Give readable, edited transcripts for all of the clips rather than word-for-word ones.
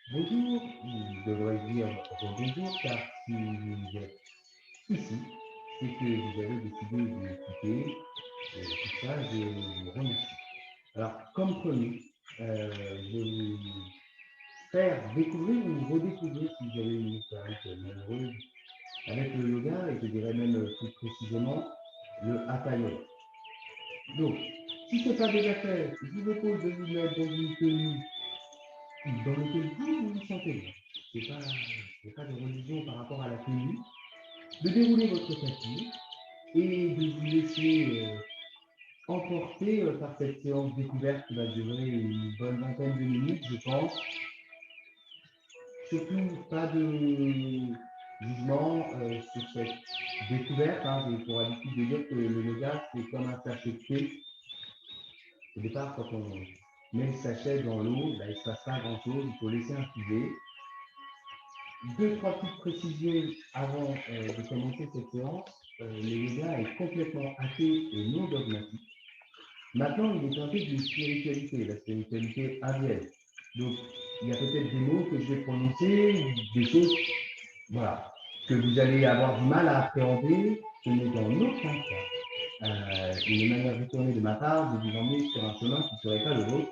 Bonjour, ou devrais-je dire bonjour, car si vous êtes ici, c'est que vous avez décidé d'écouter tout ça, je vous remercie. Alors, comme promis, je vais vous faire découvrir ou redécouvrir, si vous avez une expérience malheureuse, avec le yoga, et je dirais même plus précisément le hatha yoga. Donc, si ce n'est pas déjà fait, je vous propose de vous mettre dans une tenue dans lequel vous vous sentez bien. C'est pas de religion par rapport à la tenue. De dérouler votre tapis et de vous laisser emporter par cette séance découverte qui va durer une bonne vingtaine de minutes, je pense. Surtout, pas de jugement sur cette découverte. J'ai pour habitude de dire que le yoga, c'est comme un sachet de thé. Au départ, quand on met le sachet dans l'eau, il ne se passe pas grand-chose, il faut laisser infuser. Deux, trois petites précisions avant de commencer cette séance. Le yoga est complètement athée et non dogmatique. Maintenant, il est teinté d'une spiritualité, la spiritualité indienne. Donc, il y a peut-être des mots que je vais prononcer, des choses, voilà, que vous allez avoir du mal à appréhender. Ce n'est dans aucun cas une manière détournée de ma part de vous emmener sur un chemin qui ne serait pas le vôtre.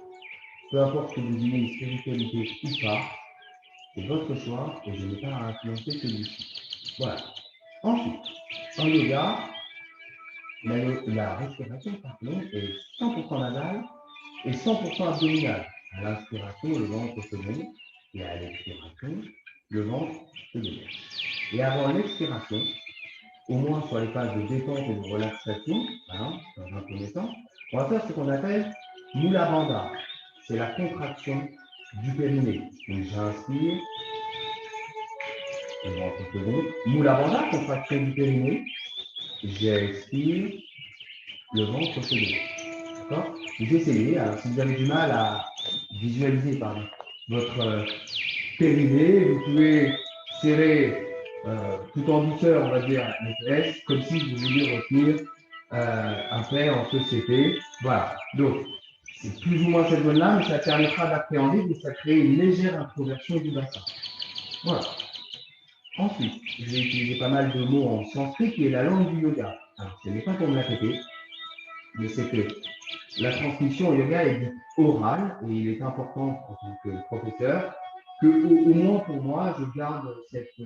Peu importe que vous ayez une spiritualité ou pas, c'est votre choix et je n'ai pas à influencer celui-ci. Voilà. Ensuite, en yoga, la respiration est 100% nasale et 100% abdominale. À l'inspiration, le ventre se gonfle et à l'expiration, le ventre se déverse. Et avant l'expiration, au moins sur les phases de détente et de relaxation, dans un premier temps, on va faire ce qu'on appelle Mula Bandha. C'est la contraction du périnée. Donc j'inspire, le ventre se gonfle. Mula Bandha, contraction du périnée. J'expire, le ventre se gonfle. D'accord? Vous essayez. Alors si vous avez du mal à visualiser votre périnée, vous pouvez serrer tout en douceur, on va dire, les fesses, comme si vous vouliez retenir un père en société. Voilà. Donc, c'est plus ou moins cette zone-là, mais ça permettra d'appréhender et ça crée une légère introversion du bassin. Voilà. Ensuite, je vais utiliser pas mal de mots en sanskrit qui est la langue du yoga. Alors, ce n'est pas pour me la répéter, mais c'est que la transmission au yoga est dite orale et il est important en tant que professeur que, au moins pour moi, je garde cette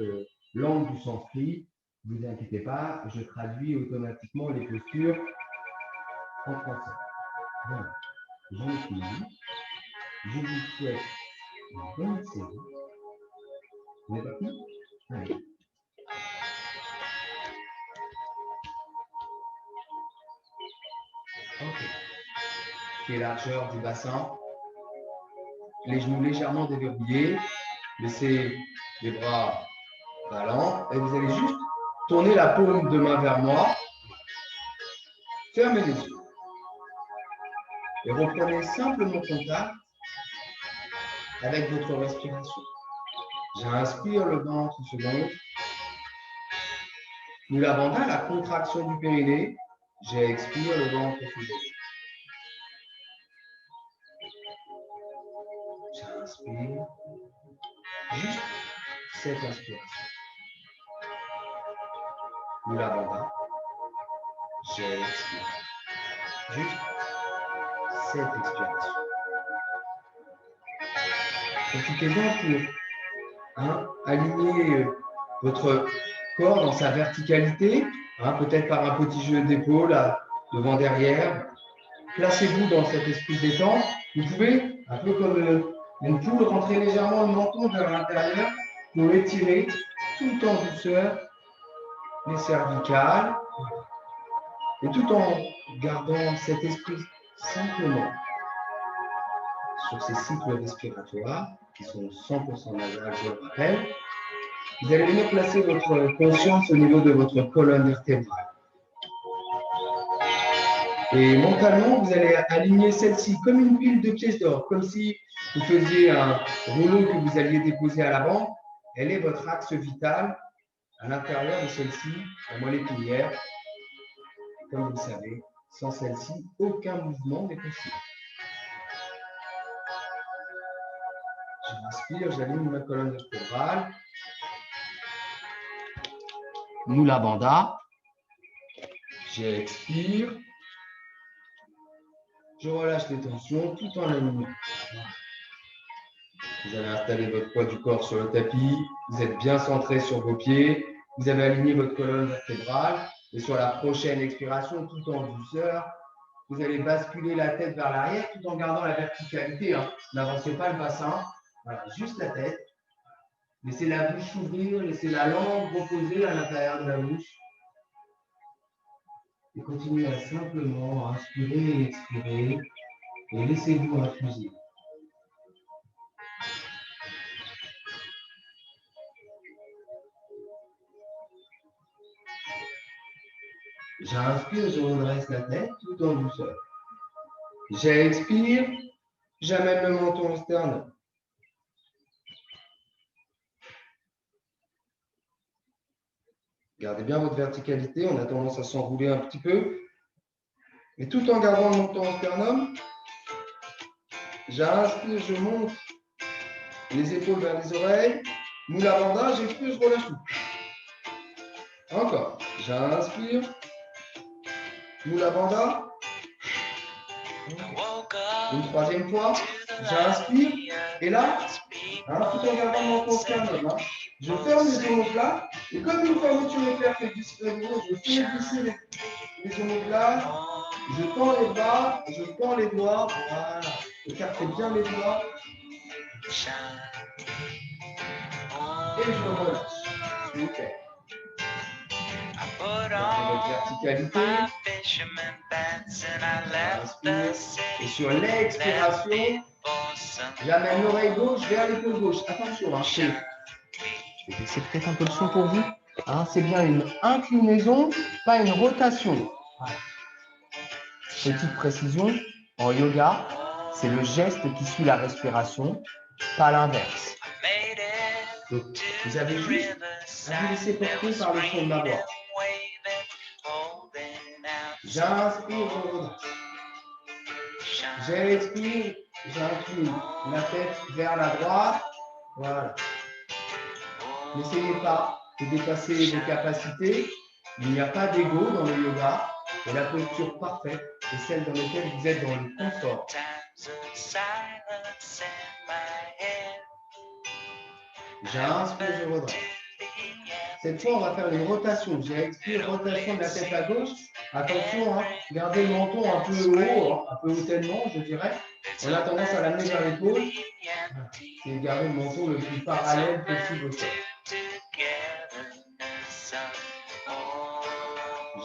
langue du sanskrit. Ne vous inquiétez pas, je traduis automatiquement les postures en français. Voilà, j'en ai fini. Je vous souhaite une bonne séance. On est parti? Allez. Ok. Qui est largeur du bassin. Les genoux légèrement déverrouillés. Laissez les bras ballants et vous allez juste tourner la paume de main vers moi. Fermez les yeux. Et reprenez simplement contact avec votre respiration. J'inspire, le ventre se gonfle. Mula Bandha, la contraction du périnée. J'expire, le ventre se gonfle. J'inspire. Juste cette inspiration. Mula Bandha. J'expire. Juste cette expiration. Profitez-en pour aligner votre corps dans sa verticalité, peut-être par un petit jeu d'épaule devant derrière. Placez-vous dans cet esprit de détente. Vous pouvez, un peu comme une poule, rentrer légèrement le menton vers l'intérieur pour étirer tout en douceur les cervicales et tout en gardant cet esprit simplement sur ces cycles respiratoires qui sont 100% nasales, je le rappelle. Vous allez venir placer votre conscience au niveau de votre colonne vertébrale. Et mentalement, vous allez aligner celle-ci comme une pile de pièces d'or, comme si vous faisiez un rouleau que vous alliez déposer à la banque. Elle est votre axe vital à l'intérieur de celle-ci, la moelle épinière. Comme vous le savez, sans celle-ci, aucun mouvement n'est possible. J'inspire, j'aligne ma colonne vertébrale. Mula Bandha. J'expire. Je relâche les tensions tout en alignant. Vous avez installé votre poids du corps sur le tapis. Vous êtes bien centré sur vos pieds. Vous avez aligné votre colonne vertébrale. Et sur la prochaine expiration, tout en douceur, vous allez basculer la tête vers l'arrière tout en gardant la verticalité. Hein. N'avancez pas le bassin. Voilà, juste la tête. Laissez la bouche s'ouvrir. Laissez la langue reposer à l'intérieur de la bouche. Et continuez à simplement inspirer et expirer. Et laissez-vous infuser. J'inspire, je redresse la tête tout en douceur. J'expire, j'amène le menton au sternum. Gardez bien votre verticalité, on a tendance à s'enrouler un petit peu. Mais tout en gardant le menton au sternum, j'inspire, je monte les épaules vers les oreilles. Mula Bandha, j'expire, je relâche tout. Encore. J'inspire. Mula Bandha. Une troisième fois. J'inspire. Et là, hein, tout en gardant mon menton au sternum, hein, je ferme les omoplates. Et comme une fermeture éclair fait discrètement, je fais glisser les omoplates. Je tends les bras, je tends les doigts. Voilà. Écartez bien les doigts. Et je relâche. Super. Gardez votre verticalité. Inspire. Et sur l'expiration, j'amène l'oreille gauche vers l'épaule gauche. Attention, hein, c'est peut-être un peu le son pour vous. Hein, c'est bien une inclinaison, pas une rotation. Voilà. Petite précision, en yoga, c'est le geste qui suit la respiration, pas l'inverse. Donc, vous avez juste à vous laisser porter par le son de ma voix. J'inspire, je relâche. J'expire, j'incline la tête vers la droite. Voilà. N'essayez pas de dépasser vos capacités. Il n'y a pas d'ego dans le yoga. Et la posture parfaite est celle dans laquelle vous êtes dans le confort. J'inspire, je redresse. Cette fois, on va faire une rotation. J'expire, rotation de la tête à gauche. Attention, hein, gardez le menton un peu haut, hein, un peu hautainement, je dirais. On a tendance à l'amener vers l'épaule. Et garder le menton le plus parallèle possible au sol.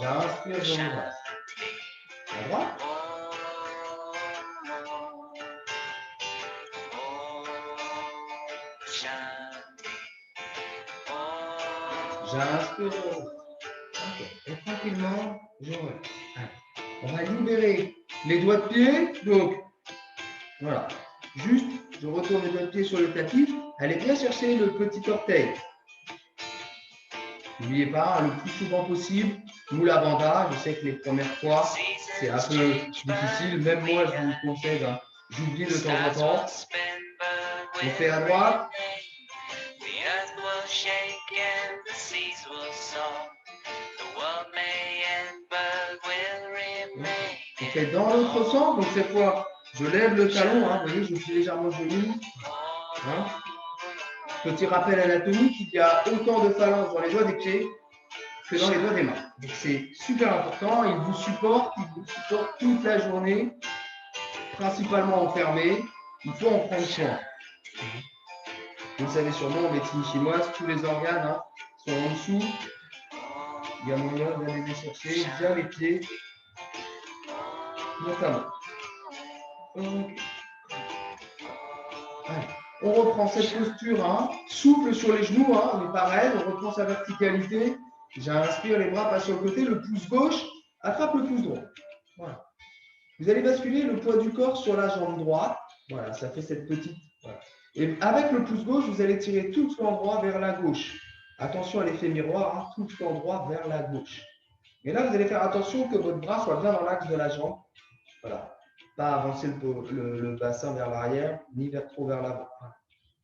J'inspire, je redresse. À droite. J'inspire, je relâche. Okay. Et tranquillement, je relâche. On va libérer les doigts de pied. Donc, voilà. Juste, je retourne les doigts de pied sur le tapis. Allez bien chercher le petit orteil. N'oubliez pas, le plus souvent possible, Mula Bandha. Je sais que les premières fois, c'est un peu difficile. Même moi, je vous le conseille. Hein. J'oublie de temps en temps. On fait à droite. On fait dans l'autre sens. Donc cette fois, je lève le talon. Hein, vous voyez, je suis légèrement genou. Hein. Petit rappel anatomique, il y a autant de phalanges dans les doigts des pieds que dans les doigts des mains. Donc c'est super important. Il vous supporte toute la journée, principalement enfermé. Il faut en prendre soin. Vous le savez sûrement, en médecine chinoise, tous les organes hein, sont en dessous. Il y a moyen d'aller les chercher, bien les pieds, notamment. Donc, allez, on reprend cette posture, hein, souple sur les genoux, hein, on est pareil, on reprend sa verticalité. J'inspire, les bras passent sur le côté, le pouce gauche attrape le pouce droit. Voilà. Vous allez basculer le poids du corps sur la jambe droite. Voilà, ça fait cette petite. Voilà. Et avec le pouce gauche, vous allez tirer tout le flanc droit vers la gauche. Attention à l'effet miroir, hein, tout le flanc droit vers la gauche. Et là, vous allez faire attention que votre bras soit bien dans l'axe de la jambe. Voilà. Pas avancer le bassin vers l'arrière, ni trop vers l'avant. Voilà.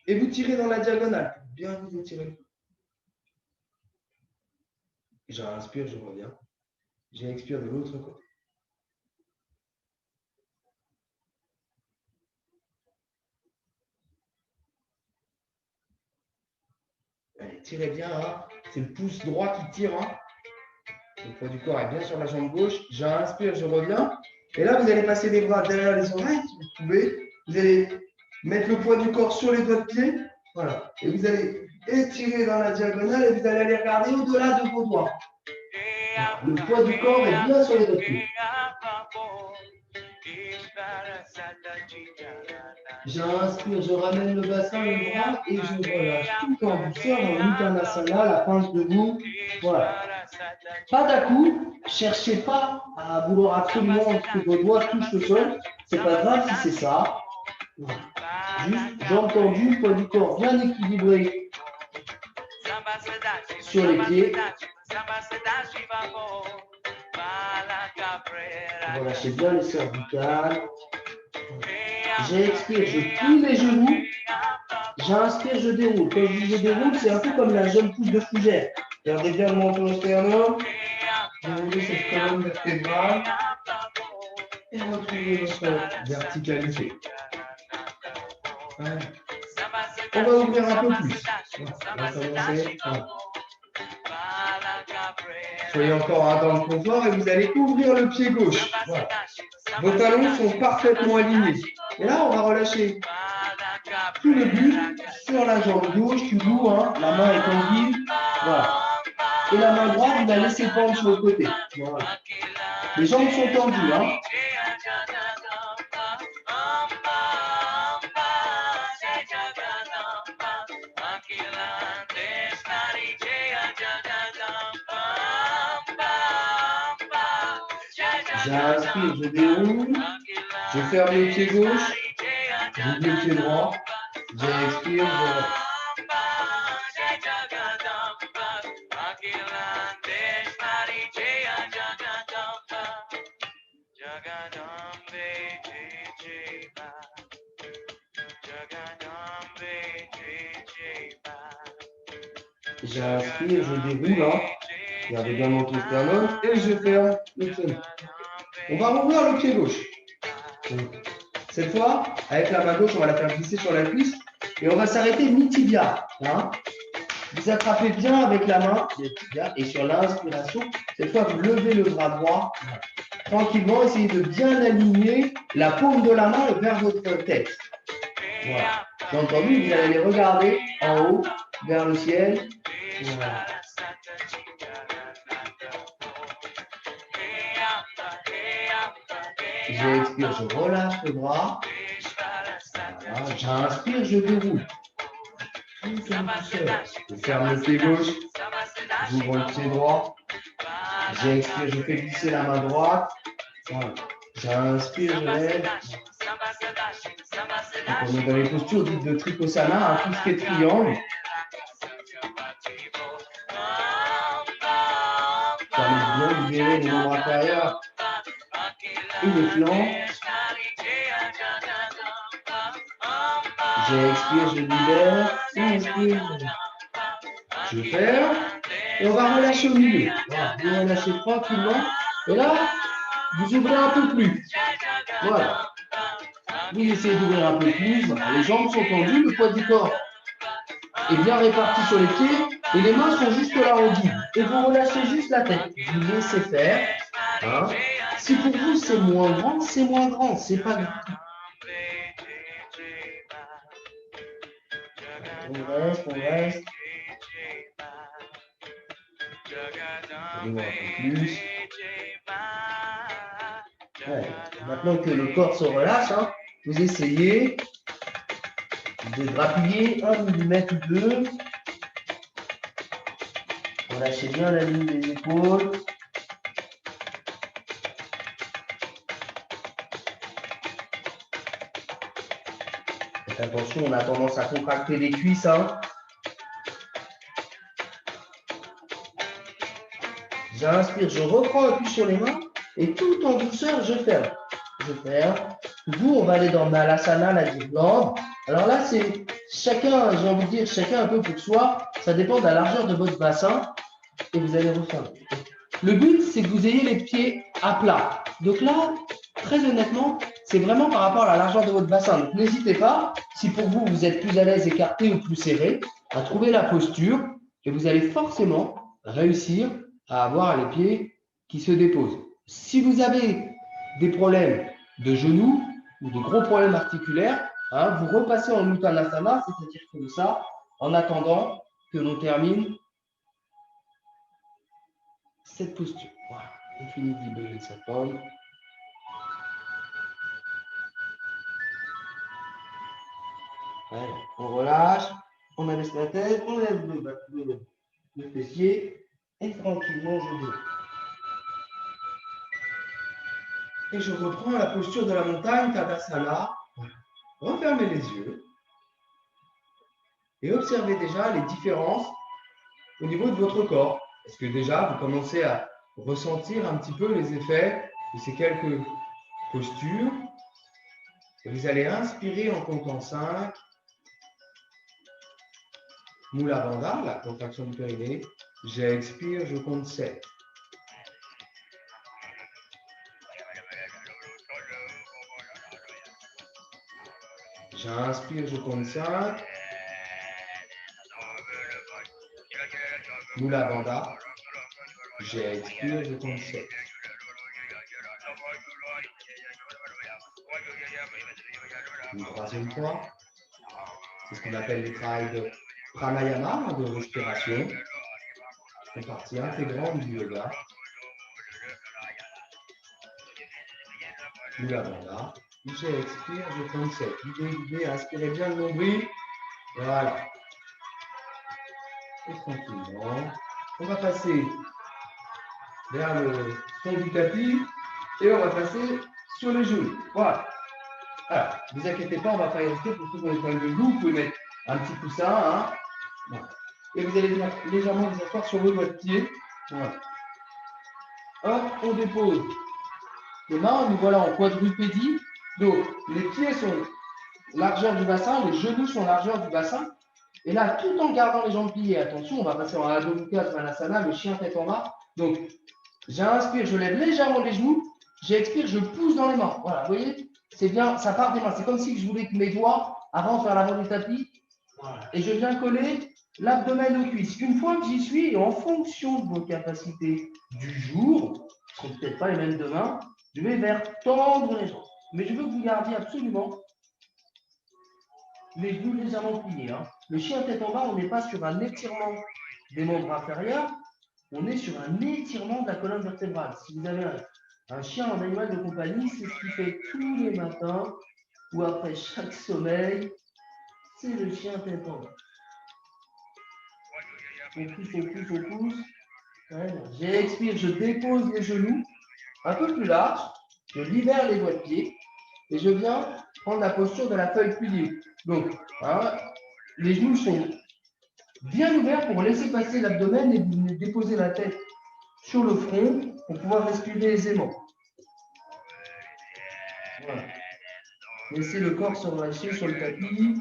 Et vous tirez dans la diagonale. Bien vous étirez. J'inspire, je reviens. J'expire de l'autre côté. Allez, tirez bien. Hein. C'est le pouce droit qui tire. Hein. Le poids du corps est bien sur la jambe gauche. J'inspire, je reviens. Et là, vous allez passer les bras derrière les oreilles, si vous pouvez. Vous allez mettre le poids du corps sur les doigts de pied. Voilà. Et vous allez étirer dans la diagonale et vous allez aller regarder au-delà de vos doigts. Voilà. Le poids du corps est bien sur les doigts de pied. J'inspire, je ramène le bassin, le bras et je relâche tout en douceur en Uttanasana, la pince debout. Voilà. Pas d'à-coup, cherchez pas à vouloir absolument que vos doigts touchent le sol. C'est pas grave si c'est ça. Voilà. Juste jambes tendues, poids du corps bien équilibré sur les pieds. Relâchez bien les cervicales. J'expire, je plie les genoux. J'inspire, je déroule. Quand je dis je déroule, c'est un peu comme la jeune pousse de fougère. Gardez bien le menton sternum. Déroulez cette colonne vertébrale. Et retrouvez votre verticalité. Ouais. On va ouvrir un peu plus. On va commencer. Voilà. Soyez encore dans le confort et vous allez ouvrir le pied gauche. Voilà. Vos talons sont parfaitement alignés. Et là, on va relâcher tout le buste sur la jambe gauche, toujours, hein. La main est tendue. Voilà. Et la main droite, vous la laissez pendre sur le côté. Voilà. Les jambes sont tendues. Hein. J'inspire, je déroule. Je ferme le pied gauche. J'ouvre le pied droit. J'expire, je... J'inspire, je déroule. Hein. Regardez bien mon sternum et je ferme le pied. On va rouvrir le pied gauche. Cette fois, avec la main gauche, on va la faire glisser sur la cuisse et on va s'arrêter mi-tibia. Hein. Vous attrapez bien avec la main les tibias et sur l'inspiration, cette fois, vous levez le bras droit. Tranquillement, essayez de bien aligner la paume de la main vers votre tête. Voilà. J'ai entendu, vous allez les regarder en haut, vers le ciel. Voilà. J'expire, je relâche le bras. Voilà. J'inspire, je déroule. Je ferme le pied gauche. J'ouvre le pied droit. J'expire, je fais glisser la main droite. Voilà. J'inspire, je lève. Donc on est dans les postures dites de Trikonasana, tout ce qui est triangle. Permet de bien libérer les membres inférieurs et les flancs. J'expire, je libère. Inspire, je ferme. Et on va relâcher au milieu. Voilà, vous relâchez tranquillement. Et là, vous ouvrez un peu plus. Voilà. Vous essayez d'ouvrir un peu plus. Voilà. Les jambes sont tendues, le poids du corps est bien réparti sur les pieds. Et les mains sont juste là en guide. Et vous relâchez juste la tête. Vous laissez faire. Hein. Si pour vous c'est moins grand, c'est moins grand. C'est pas grave. On reste, on reste. Un peu plus. Ouais. Maintenant que le corps se relâche, hein, vous essayez de grappiller 1 mm ou 2. Relâchez bien la ligne des épaules. Faites attention, on a tendance à contracter les cuisses. Hein. J'inspire, je reprends appui sur les mains et tout en douceur, je ferme. Je ferme. Toujours, on va aller dans Malasana, la Dirlande. Alors là, c'est chacun, j'ai envie de dire, chacun un peu pour soi, ça dépend de la largeur de votre bassin et vous allez refaire. Le but, c'est que vous ayez les pieds à plat. Donc là, très honnêtement, c'est vraiment par rapport à la largeur de votre bassin. Donc n'hésitez pas, si pour vous, vous êtes plus à l'aise écarté ou plus serré, à trouver la posture et vous allez forcément réussir à avoir les pieds qui se déposent. Si vous avez des problèmes de genoux ou des gros problèmes articulaires, vous repassez en Uttanasana, c'est-à-dire comme ça, en attendant que l'on termine cette posture. Voilà, on finit de libérer sa forme. Voilà. On relâche, on abaisse la tête, on lève le fessier et tranquillement je descends. Et je reprends la posture de la montagne, Tadasana. Refermez les yeux et observez déjà les différences au niveau de votre corps. Est-ce que déjà vous commencez à ressentir un petit peu les effets de ces quelques postures? Et vous allez inspirer en comptant 5. Mula Bandha, la contraction du périnée. J'expire, je compte 7. J'inspire, je compte 5. Mula Bandha. J'expire, je compte 7. Une troisième fois. C'est ce qu'on appelle le travail de pranayama, de respiration. C'est une partie intégrante du yoga. Mula Bandha. J'expire, je compte 7. Videz, inspirez bien le nombril. Voilà. Et tranquillement. On va passer vers le fond du tapis et on va passer sur les genoux. Voilà. Alors, ne vous inquiétez pas, on ne va pas y rester pour ceux qui ont des problèmes de genoux. Vous pouvez mettre un petit coussin. Voilà. Et vous allez légèrement vous asseoir sur le doigt de pied. Voilà. Hop, on dépose les mains. Nous voilà en quadrupédie. Donc, les pieds sont largeur du bassin, les genoux sont largeur du bassin. Et là, tout en gardant les jambes pliées, attention, on va passer en Adho Mukha Svanasana, le chien tête en bas. Donc, j'inspire, je lève légèrement les genoux. J'expire, je pousse dans les mains. Voilà, vous voyez, c'est bien, ça part des mains. C'est comme si je voulais que mes doigts avancent vers l'avant du tapis. Voilà. Et je viens coller l'abdomen aux cuisses. Une fois que j'y suis, et en fonction de vos capacités du jour, qui ne seront peut-être pas les mêmes demain, je vais vers tendre les jambes. Mais je veux que vous gardiez absolument les genoux légèrement pliés. Le chien tête en bas, on n'est pas sur un étirement des membres inférieurs, on est sur un étirement de la colonne vertébrale. Si vous avez un chien en animal de compagnie, c'est ce qu'il fait tous les matins ou après chaque sommeil, c'est le chien tête en bas. On pousse, on pousse, on pousse. Voilà. J'expire, je dépose les genoux un peu plus large, je libère les doigts de pied et je viens prendre la posture de la feuille pliée. Donc, les genoux sont bien ouverts pour laisser passer l'abdomen et vous venez déposer la tête sur le front pour pouvoir respirer aisément. Voilà. Laissez le corps se relâcher sur le tapis.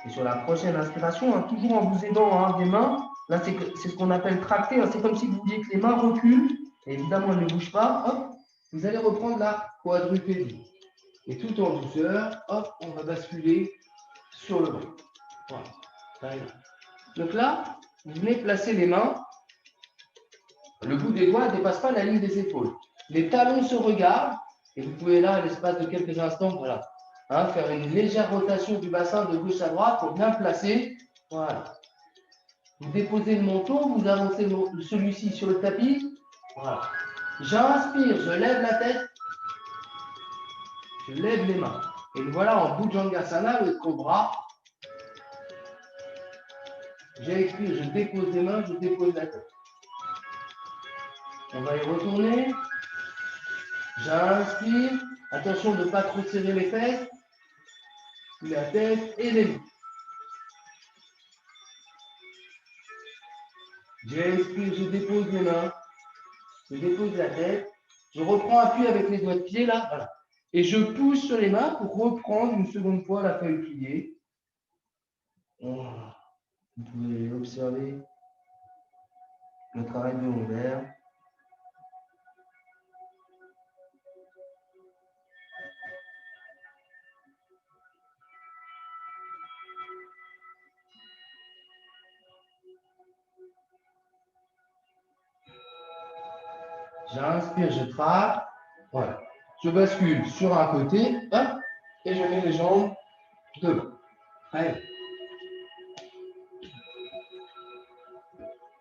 Et sur la prochaine inspiration, toujours en vous aidant des mains, là c'est ce qu'on appelle tracter. C'est comme si vous vouliez que les mains reculent. Et évidemment, elles ne bougent pas. Hop, vous allez reprendre la quadrupédie. Et tout en douceur, hop, on va basculer sur le ventre. Voilà. Donc là, vous venez placer les mains. Le bout des doigts ne dépasse pas la ligne des épaules. Les talons se regardent. Et vous pouvez là, à l'espace de quelques instants, voilà, faire une légère rotation du bassin de gauche à droite pour bien placer. Voilà. Vous déposez le menton, vous avancez celui-ci sur le tapis. Voilà. J'inspire, je lève la tête. Je lève les mains. Et voilà en Bhujangasana, le cobra. J'expire, je dépose les mains, je dépose la tête. On va y retourner. J'inspire. Attention de ne pas trop serrer les fesses. La tête et les mains. J'expire, je dépose les mains. Je dépose la tête. Je reprends appui avec les doigts de pied là. Voilà. Et je pousse sur les mains pour reprendre une seconde fois la feuille pliée. Voilà. Vous pouvez observer le travail de l'ovaire. J'inspire, je trappe. Voilà. Je bascule sur un côté. Hop, et je mets les jambes devant. Allez.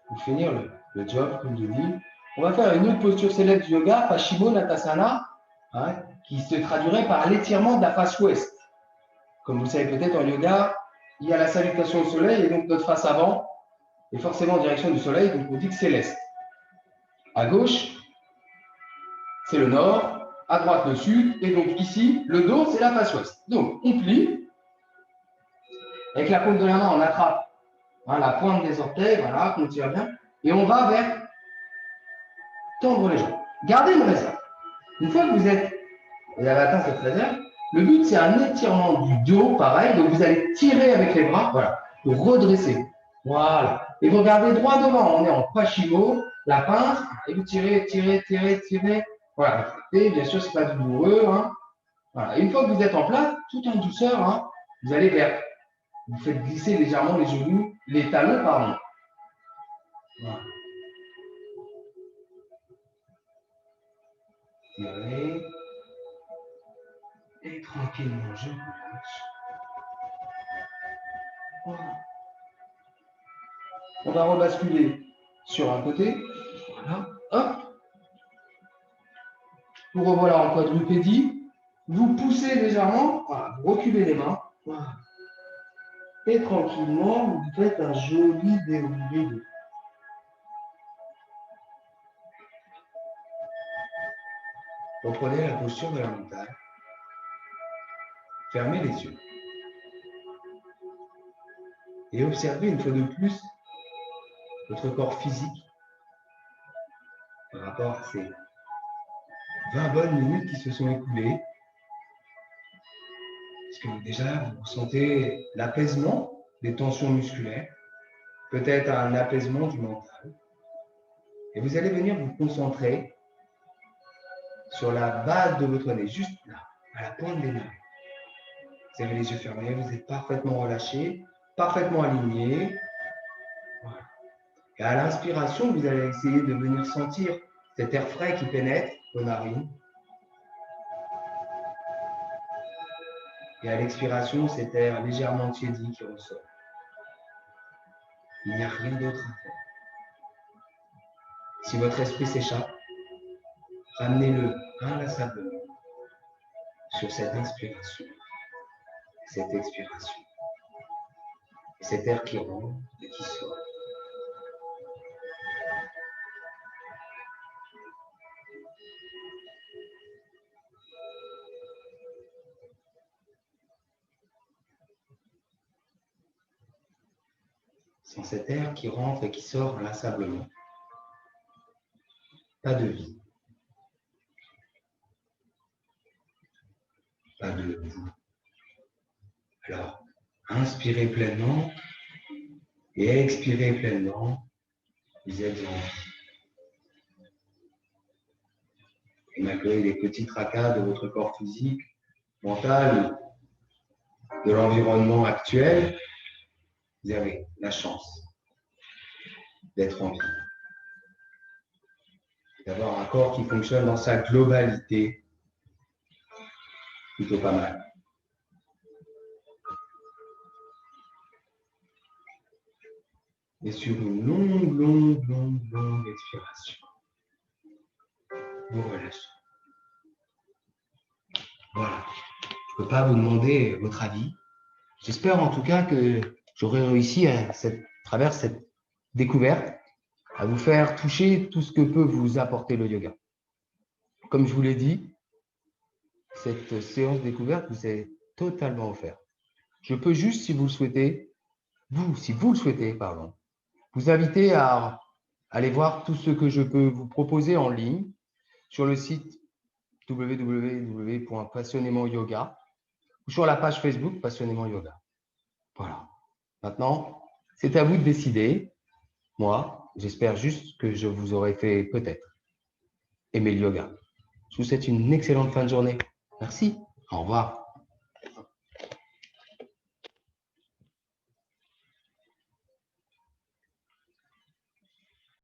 Pour finir le job, comme je dis, on va faire une autre posture célèbre du yoga, Paschimottanasana, hein, qui se traduirait par l'étirement de la face ouest. Comme vous le savez peut-être, en yoga, il y a la salutation au soleil, et donc notre face avant est forcément en direction du soleil, donc on dit que c'est l'est. À gauche, c'est le nord, à droite, le sud, et donc ici, le dos, c'est la face ouest. Donc, on plie, avec la paume de la main, on attrape la pointe des orteils, voilà, qu'on tire bien, et on va vers tendre les jambes. Gardez une réserve. Une fois que vous avez atteint cette réserve, le but c'est un étirement du dos, pareil, donc vous allez tirer avec les bras, voilà, pour redresser. Voilà. Et vous regardez droit devant, on est en Paschimo, la pince, et vous tirez, tirez, tirez, tirez. Voilà. Et bien sûr, c'est pas douloureux. Hein. Voilà. Et une fois que vous êtes en place, tout en douceur, hein, vous allez vers. Vous faites glisser légèrement les genoux, les talons, pardon. Voilà. Tirez. Et tranquillement, je relâche. Voilà. On va rebasculer sur un côté. Voilà. Hop. Vous revoilà en quadrupédie. Vous poussez légèrement. Voilà. Vous reculez les mains. Voilà. Et tranquillement, vous faites un joli déroulé de. Reprenez la posture de la montagne. Fermez les yeux. Et observez une fois de plus votre corps physique par rapport à ces 20 bonnes minutes qui se sont écoulées. Est-ce que déjà vous ressentez l'apaisement des tensions musculaires, peut-être un apaisement du mental. Et vous allez venir vous concentrer sur la base de votre nez, juste là, à la pointe des mains. Vous avez les yeux fermés, vous êtes parfaitement relâché, parfaitement aligné. Voilà. Et à l'inspiration, vous allez essayer de venir sentir cet air frais qui pénètre vos narines. Et à l'expiration, cet air légèrement tiédi qui ressort. Il n'y a rien d'autre à faire. Si votre esprit s'échappe, ramenez-le inlassablement sur cette inspiration, cette expiration. Cet air qui rentre et qui sort. Sans cet air qui rentre et qui sort inlassablement. Pas de vie. Pas de vous. Alors, inspirez pleinement et expirez pleinement. Vous êtes en vie. Et malgré les petits tracas de votre corps physique, mental, de l'environnement actuel, vous avez la chance d'être en vie. D'avoir un corps qui fonctionne dans sa globalité, plutôt pas mal. Et sur une longue expiration, vous relâchez. Voilà. Je ne peux pas vous demander votre avis. J'espère en tout cas que j'aurai réussi à travers cette découverte à vous faire toucher tout ce que peut vous apporter le yoga. Comme je vous l'ai dit, cette séance découverte vous est totalement offerte. Je peux juste, si vous le souhaitez, vous inviter à allez voir tout ce que je peux vous proposer en ligne sur le site www.passionnément-yoga ou sur la page Facebook Passionnément Yoga. Voilà. Maintenant, c'est à vous de décider. Moi, j'espère juste que je vous aurai fait peut-être aimer le yoga. Je vous souhaite une excellente fin de journée. Merci. Au revoir.